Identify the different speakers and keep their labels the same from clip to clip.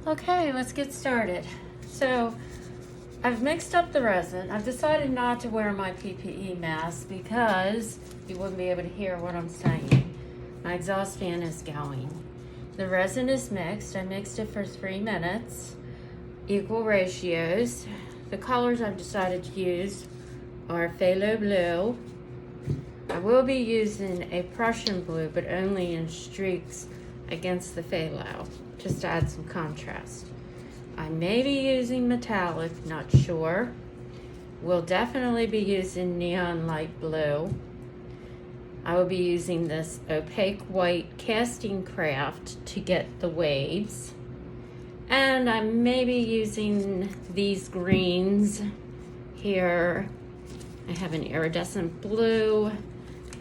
Speaker 1: Okay, let's get started. So I've mixed up the resin. I've decided not to wear my PPE mask because you wouldn't be able to hear what I'm saying. My exhaust fan is going. The resin is mixed. I mixed it for 3 minutes, equal ratios. The colors I've decided to use are phthalo blue. I will be using a Prussian blue, but only in streaks against the phthalo, just to add some contrast. I may be using metallic, not sure. We'll definitely be using neon light blue. I will be using this opaque white casting craft to get the waves. And I may be using these greens here. I have an iridescent blue,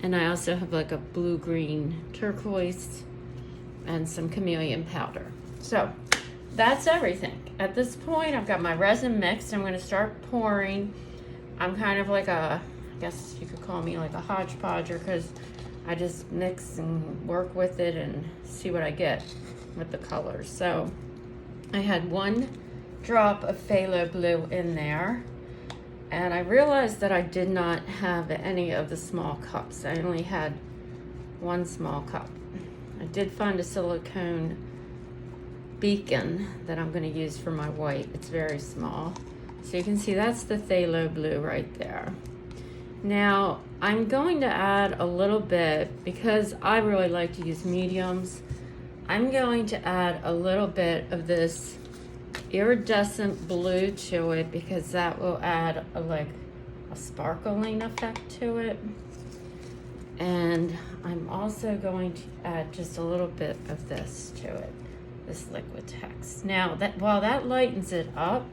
Speaker 1: and I also have like a blue-green turquoise and some chameleon powder. So that's everything. At this point, I've got my resin mixed. I'm gonna start pouring. I'm kind of like I guess you could call me like a hodgepodger, because I just mix and work with it and see what I get with the colors. So I had 1 drop of phthalo blue in there, and I realized that I did not have any of the small cups. I only had 1 small cup. I did find a silicone beacon that I'm going to use for my white. It's very small. So you can see that's the phthalo blue right there. Now I'm going to add a little bit, because I really like to use mediums. I'm going to add a little bit of this iridescent blue to it, because that will add a sparkling effect to it. And I'm also going to add just a little bit of this to it, this liquid text. Now, while that lightens it up,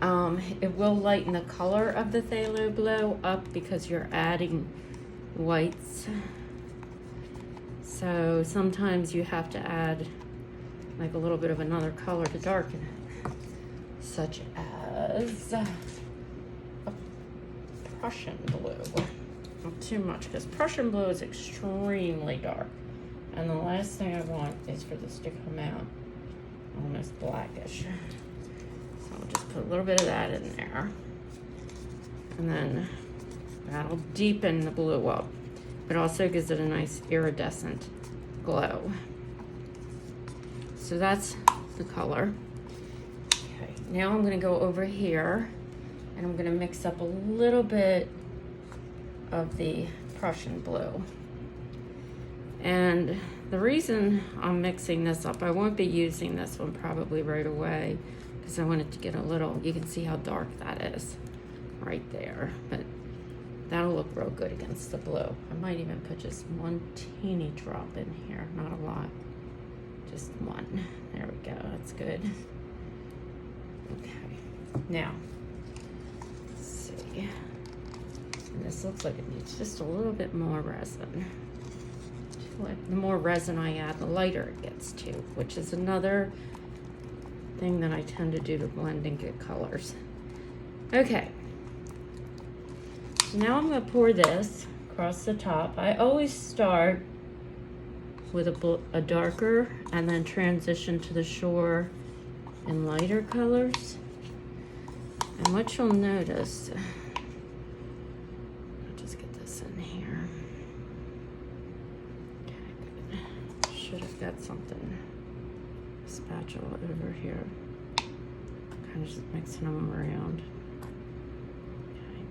Speaker 1: it will lighten the color of the phthalo blue up, because you're adding whites. So sometimes you have to add like a little bit of another color to darken it, such as a Prussian blue. Not too much, because Prussian blue is extremely dark, and the last thing I want is for this to come out almost blackish. So I'll just put a little bit of that in there, and then that'll deepen the blue up, but also gives it a nice iridescent glow. So that's the color. Okay, now I'm gonna go over here, and I'm gonna mix up a little bit of the Prussian blue. And the reason I'm mixing this up, I won't be using this one probably right away, because I want it to get a little, you can see how dark that is right there, but that'll look real good against the blue. I might even put just 1 teeny drop in here, not a lot, just 1. There we go, that's good. Okay, now, let's see. And this looks like it needs just a little bit more resin. The more resin I add, the lighter it gets too, which is another thing that I tend to do to blend and get colors. Okay, so now I'm going to pour this across the top. I always start with a darker and then transition to the shore in lighter colors. And what you'll notice, should have got something, spatula over here, kind of just mixing them around. Okay.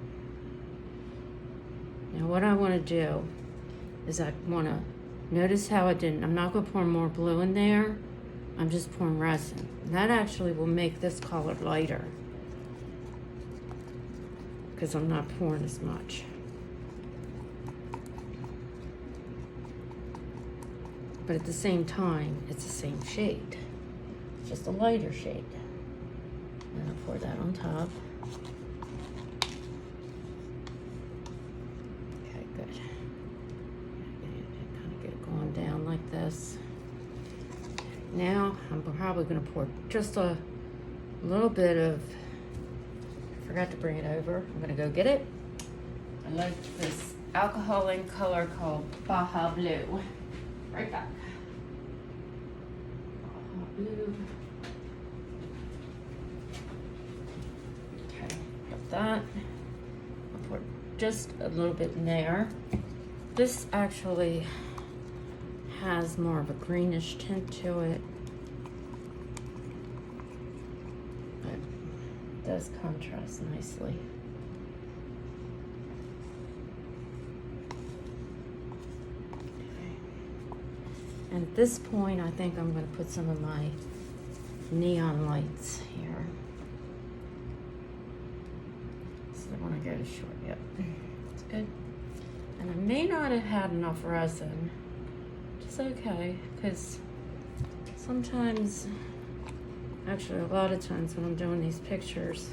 Speaker 1: Now what I want to do is I want to notice how I'm not going to pour more blue in there, I'm just pouring resin. And that actually will make this color lighter, because I'm not pouring as much. But at the same time, it's the same shade, just a lighter shade. And I'll pour that on top. Okay, good. Kind of get it going down like this. Now, I'm probably gonna pour just a little bit of, I forgot to bring it over. I'm gonna go get it. I like this alcohol in color called Baja Blue. Right back. blue. Okay, got that. I'll put just a little bit in there. This actually has more of a greenish tint to it, but it does contrast nicely. And at this point, I think I'm going to put some of my neon lights here. So I want to go to short. Yep, it's good. And I may not have had enough resin, which is okay, because sometimes, actually a lot of times when I'm doing these pictures,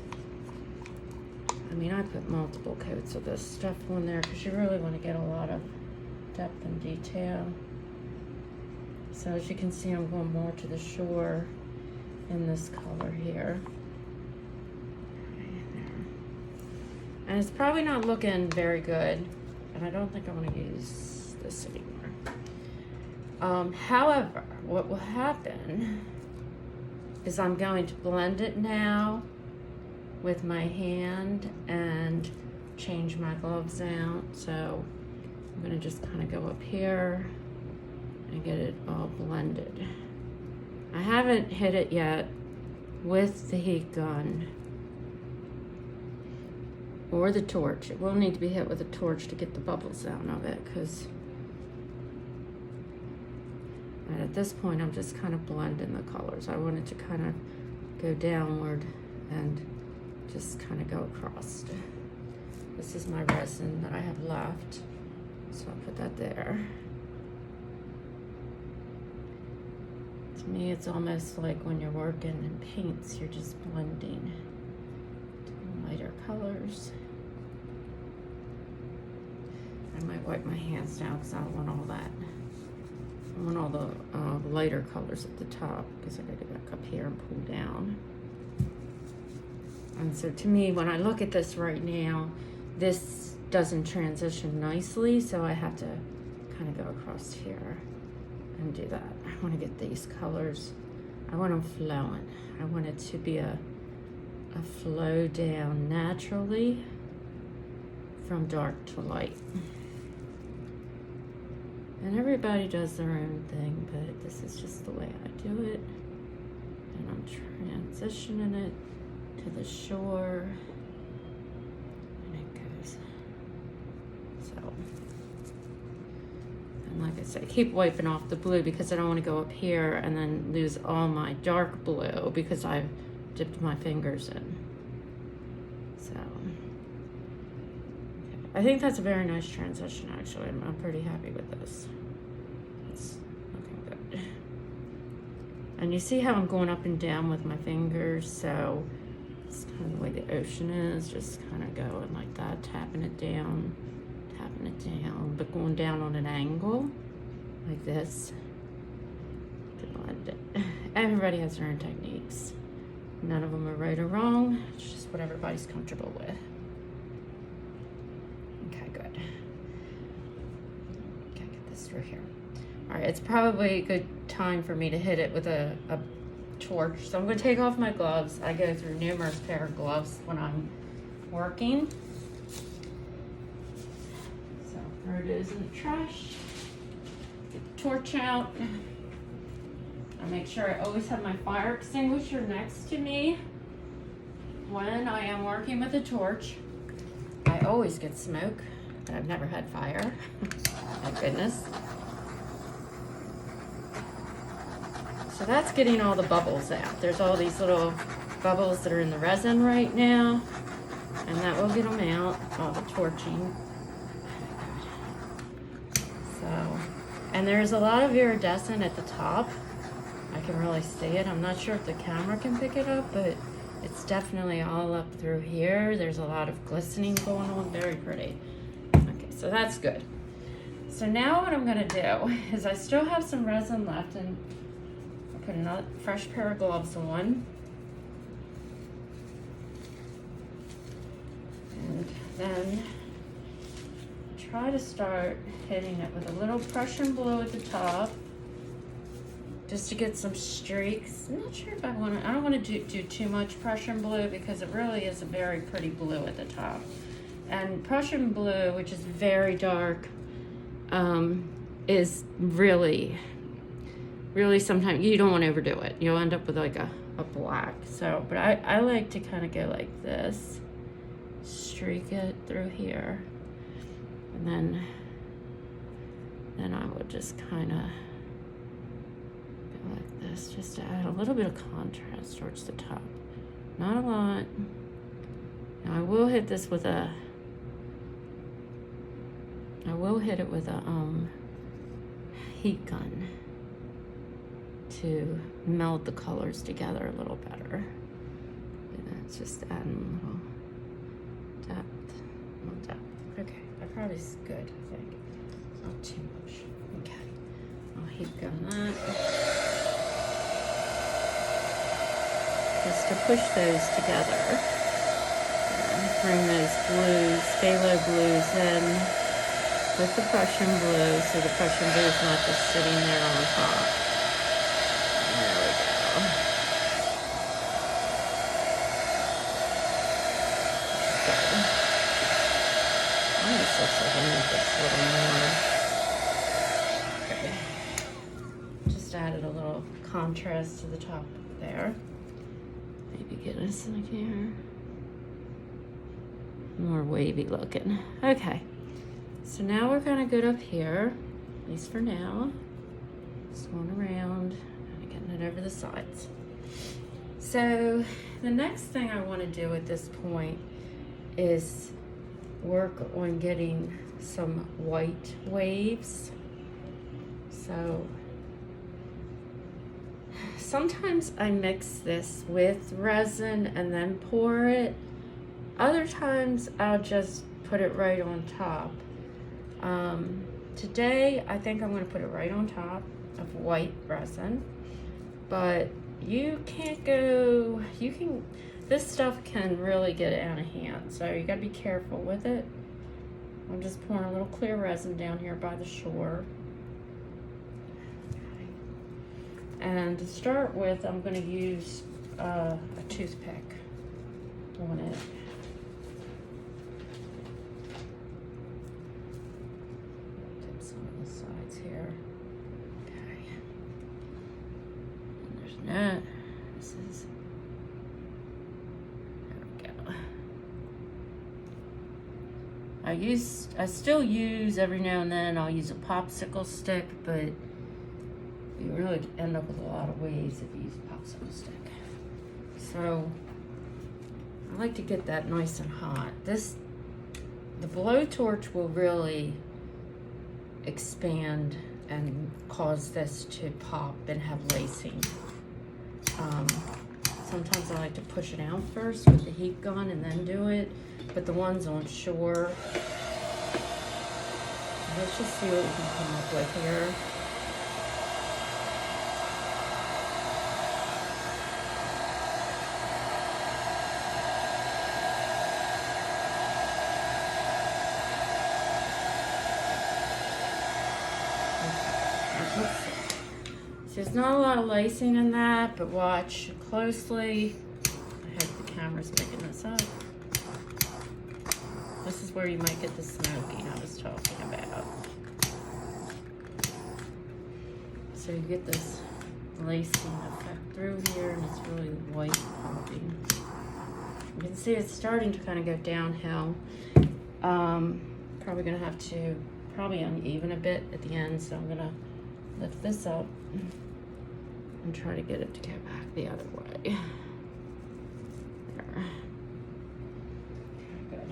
Speaker 1: I mean, I put multiple coats of this stuff on there because you really want to get a lot of depth and detail. So as you can see, I'm going more to the shore in this color here. And it's probably not looking very good, and I don't think I want to use this anymore. However, what will happen is I'm going to blend it now with my hand and change my gloves out. So I'm going to just kind of go up here and get it all blended. I haven't hit it yet with the heat gun or the torch. It will need to be hit with a torch to get the bubbles out of it, because at this point I'm just kind of blending the colors. I want it to kind of go downward and just kind of go across. This is my resin that I have left, so I'll put that there. To me, it's almost like when you're working in paints, you're just blending lighter colors. I might wipe my hands down because I don't want all that. I want all the lighter colors at the top, because I gotta go back up here and pull down. And so to me, when I look at this right now, this doesn't transition nicely, so I have to kind of go across here and do that. I want to get these colors, I want them flowing. I want it to be a flow down naturally from dark to light. And everybody does their own thing, but this is just the way I do it. And I'm transitioning it to the shore, and it goes. So, and like I said, I keep wiping off the blue because I don't want to go up here and then lose all my dark blue because I've dipped my fingers in. So, I think that's a very nice transition, actually. I'm pretty happy with this. It's looking good. And you see how I'm going up and down with my fingers, so it's kind of the way the ocean is, just kind of going like that, tapping it down, but going down on an angle, like this, to blend it. Everybody has their own techniques. None of them are right or wrong. It's just what everybody's comfortable with. Okay, good. Okay, get this through here. All right, it's probably a good time for me to hit it with a torch. So I'm going to take off my gloves. I go through numerous pair of gloves when I'm working. So throw those in the trash. Get the torch out. I make sure I always have my fire extinguisher next to me when I am working with a torch. I always get smoke, but I've never had fire. Thank goodness. So that's getting all the bubbles out. There's all these little bubbles that are in the resin right now, and that will get them out, all the torching. So, and there's a lot of iridescent at the top. I can really see it. I'm not sure if the camera can pick it up, but it's definitely all up through here. There's a lot of glistening going on, very pretty. Okay, so that's good. So now what I'm gonna do is I still have some resin left, and I'll put another fresh pair of gloves on. And then try to start hitting it with a little Prussian blue at the top, just to get some streaks. I'm not sure if I don't want to do too much Prussian blue because it really is a very pretty blue at the top. And Prussian blue, which is very dark, is really sometimes you don't want to overdo it. You'll end up with like a black. So, but I like to kind of go like this, streak it through here, and then I would just kind of go like this, just to add a little bit of contrast towards the top. Not a lot. Now I will hit this with a, heat gun to meld the colors together a little better. And that's just adding a little depth. Okay, that probably is good, I think. Not too much. Okay, I'll heat gun that. Just to push those together. And bring those blues, phthalo blues in with the Prussian blue, so the Prussian blue is not just sitting there on top. There we go. Good. This looks like I need this a little more. Okay. Just added a little contrast to the top there. Maybe get us like here. More wavy looking. Okay. So now we're kind of good up here, at least for now. Just going around and getting it over the sides. So the next thing I want to do at this point is work on getting some white waves. So sometimes I mix this with resin and then pour it. Other times I'll just put it right on top. Today, I think I'm going to put it right on top of white resin, but you can't go, this stuff can really get out of hand, so you got to be careful with it. I'm just pouring a little clear resin down here by the shore. Okay. And to start with, I'm going to use a toothpick on it. Here. Okay. And there's that. This is, there we go. I still use every now and then, I'll use a popsicle stick, but you really end up with a lot of waves if you use a popsicle stick. So I like to get that nice and hot. The blowtorch will really expand and cause this to pop and have lacing. Sometimes I like to push it out first with the heat gun and then do it, but the ones on shore, let's just see what we can come up with here. So there's not a lot of lacing in that, but watch closely. I hope the camera's picking this up. This is where you might get the smoking I was talking about. So you get this lacing effect through here, and it's really white popping. You can see it's starting to kind of go downhill. Probably gonna have to uneven a bit at the end, so I'm gonna lift this up and try to get it to go back the other way. There. Good.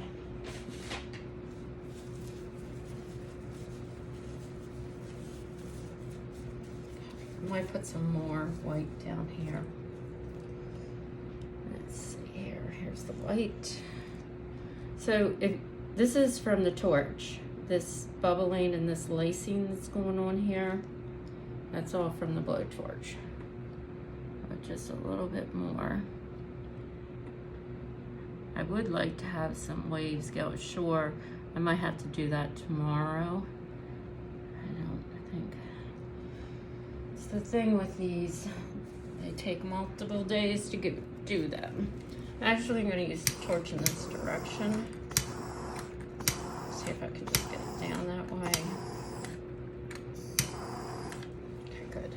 Speaker 1: I might put some more white down here. Let's see here. Here's the white. So if this is from the torch, this bubbling and this lacing that's going on here, that's all from the blowtorch. But just a little bit more. I would like to have some waves go ashore. I might have to do that tomorrow. I think it's the thing with these. They take multiple days to do them. Actually, I'm going to use the torch in this direction. See if I can just get it down that way. Okay, good.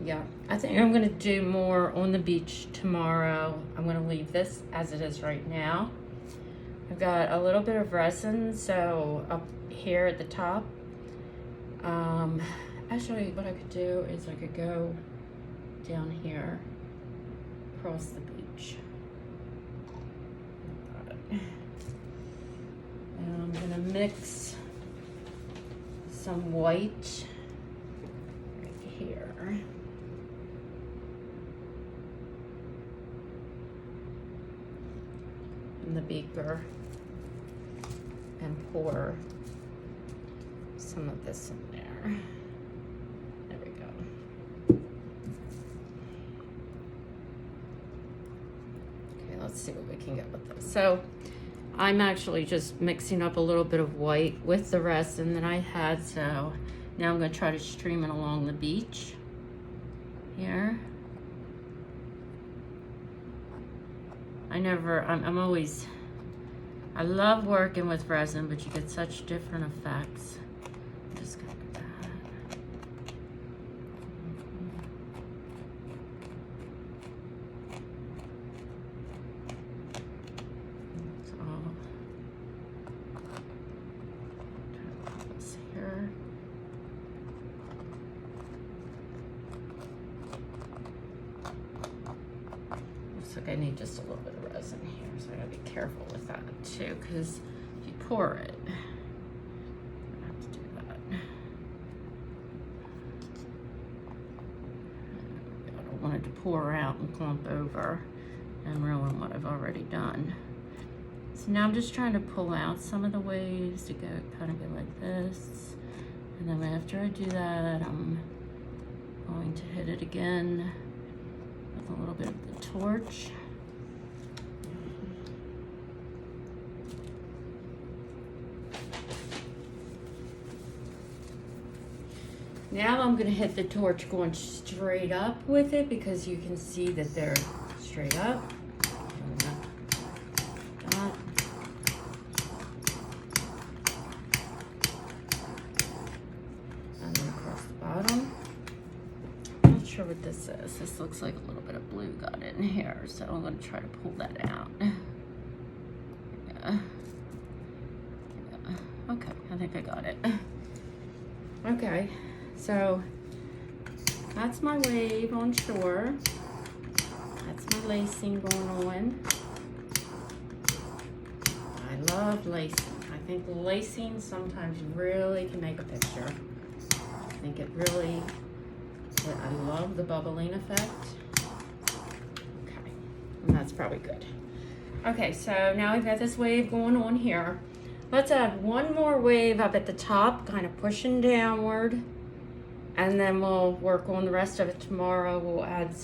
Speaker 1: Yeah, I think I'm going to do more on the beach tomorrow. I'm going to leave this as it is right now. I've got a little bit of resin, so up here at the top. Actually, what I could do is I could go down here across the beach. And I'm gonna mix some white right here. In the beaker and pour some of this in there. There we go. Okay, let's see what we can get with this. So I'm actually just mixing up a little bit of white with the resin that I had. So now I'm going to try to stream it along the beach here. I love working with resin, but you get such different effects. I'm just gonna do that. So, try to put this here. Looks like I need just a little bit of resin here, so I gotta be careful with that too, because if you pour it, I have to do that. I don't want it to pour out and clump over and ruin what I've already done. So now I'm just trying to pull out some of the waves to go kind of go like this, and then after I do that, I'm going to hit it again with a little bit of the torch. Now I'm gonna hit the torch going straight up with it, because you can see that they're straight up. That. And then across the bottom. I'm not sure what this is. This looks like a little bit of blue got in here, so I'm gonna try to pull that out. Yeah. Okay, I think I got it. Okay. So that's my wave on shore. That's my lacing going on. I love lacing. I think lacing sometimes really can make a picture. I think it really, I love the bubbling effect. Okay, and that's probably good. Okay, so now we've got this wave going on here. Let's add one more wave up at the top, kind of pushing downward. And then we'll work on the rest of it tomorrow. We'll add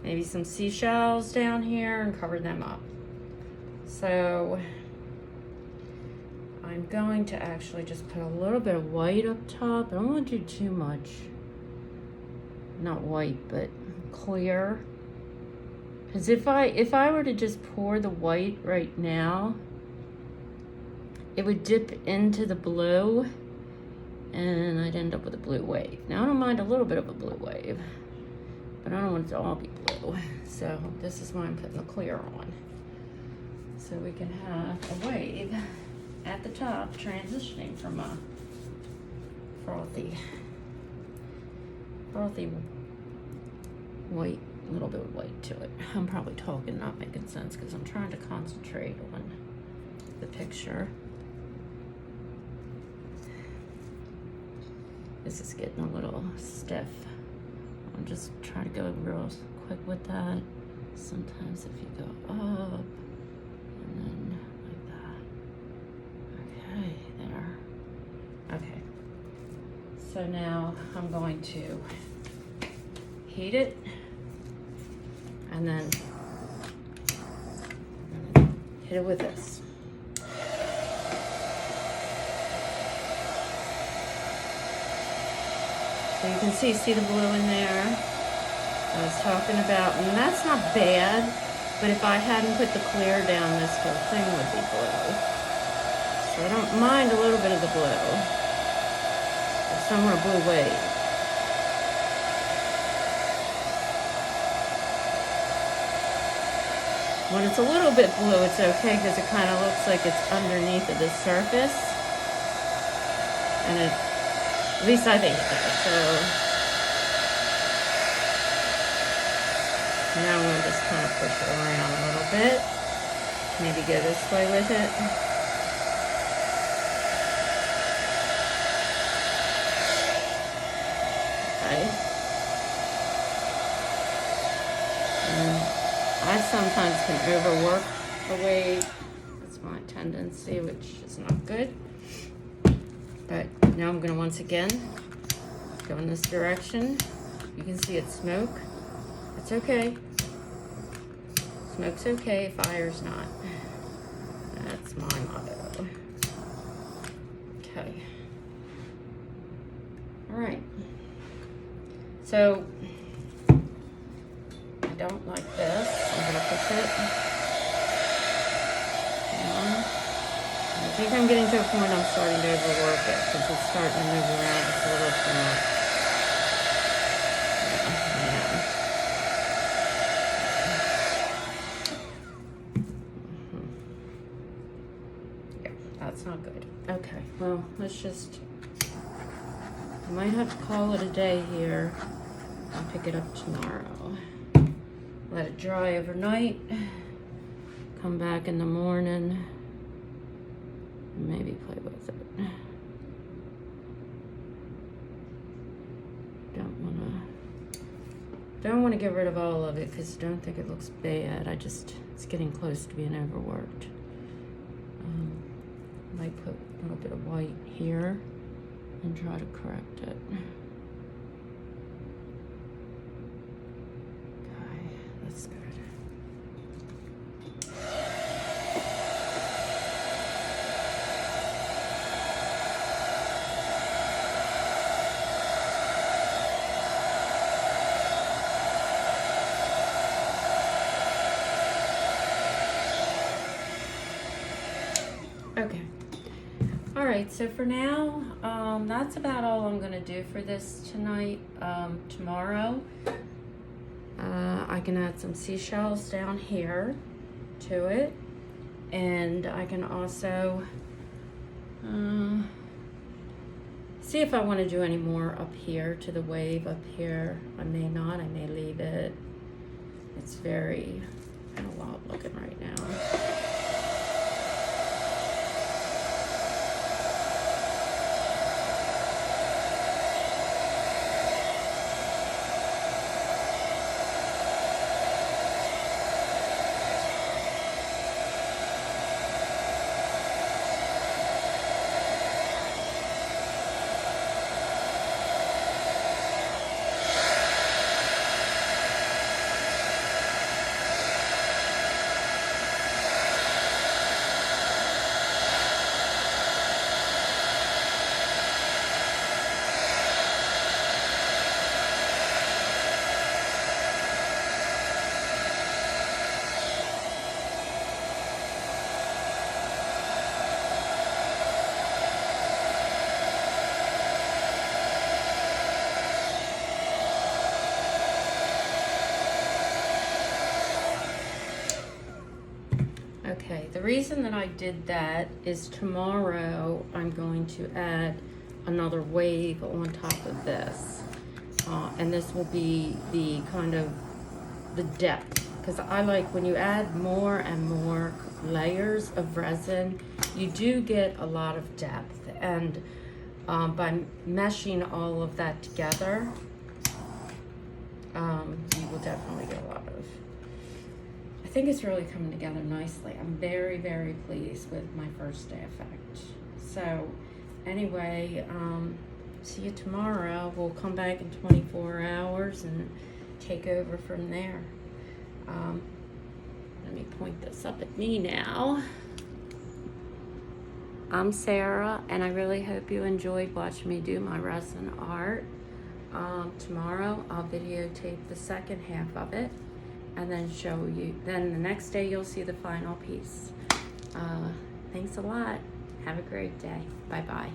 Speaker 1: maybe some seashells down here and cover them up. So I'm going to actually just put a little bit of white up top. I don't want to do too much. Not white, but clear. Because if I were to just pour the white right now, it would dip into the blue, and I'd end up with a blue wave. Now I don't mind a little bit of a blue wave, but I don't want it to all be blue. So this is why I'm putting the clear on. So we can have a wave at the top transitioning from a frothy white, a little bit of white to it. I'm probably talking, not making sense, because I'm trying to concentrate on the picture. This is getting a little stiff. I'm just trying to go real quick with that. Sometimes if you go up and then like that. Okay, there. Okay. So now I'm going to heat it and then hit it with this. So you can see the blue in there I was talking about, and that's not bad, but if I hadn't put the clear down, this whole thing would be blue. So I don't mind a little bit of the blue. There's somewhere blue wave. When it's a little bit blue, it's okay because it kind of looks like it's underneath of the surface. And at least I think it does. So now I'm going to just kind of push it around a little bit. Maybe go this way with it. Okay. I sometimes can overwork the wave. That's my tendency, which is not good. But now I'm going to once again go in this direction. You can see it's smoke. It's okay. Smoke's okay, fire's not. That's my motto. Okay. All right. So I don't like this. I'm gonna fix it. I think I'm getting to a point I'm starting to overwork it because it's starting to move around just a little too much. Yeah, that's not good. Okay, well, let's just, I might have to call it a day here and pick it up tomorrow. Let it dry overnight, come back in the morning, and maybe play with it. Don't wanna get rid of all of it because I don't think it looks bad. It's getting close to being overworked. Might put a little bit of white here and try to correct it. That's good. Okay. All right, so for now, that's about all I'm gonna do for this tonight. Tomorrow, I can add some seashells down here to it, and I can also see if I want to do any more up here to the wave up here. I may not. I may leave it. It's very kind of wild looking right now. Okay, the reason that I did that is tomorrow I'm going to add another wave on top of this. And this will be the kind of the depth, because I like when you add more and more layers of resin, you do get a lot of depth. And by meshing all of that together, you will definitely get a lot of. I think it's really coming together nicely. I'm very, very pleased with my first day effect. So anyway, see you tomorrow. We'll come back in 24 hours and take over from there. Let me point this up at me now. I'm Sarah, and I really hope you enjoyed watching me do my resin art. Tomorrow I'll videotape the second half of it and then show you. Then the next day you'll see the final piece. Thanks a lot. Have a great day. Bye-bye.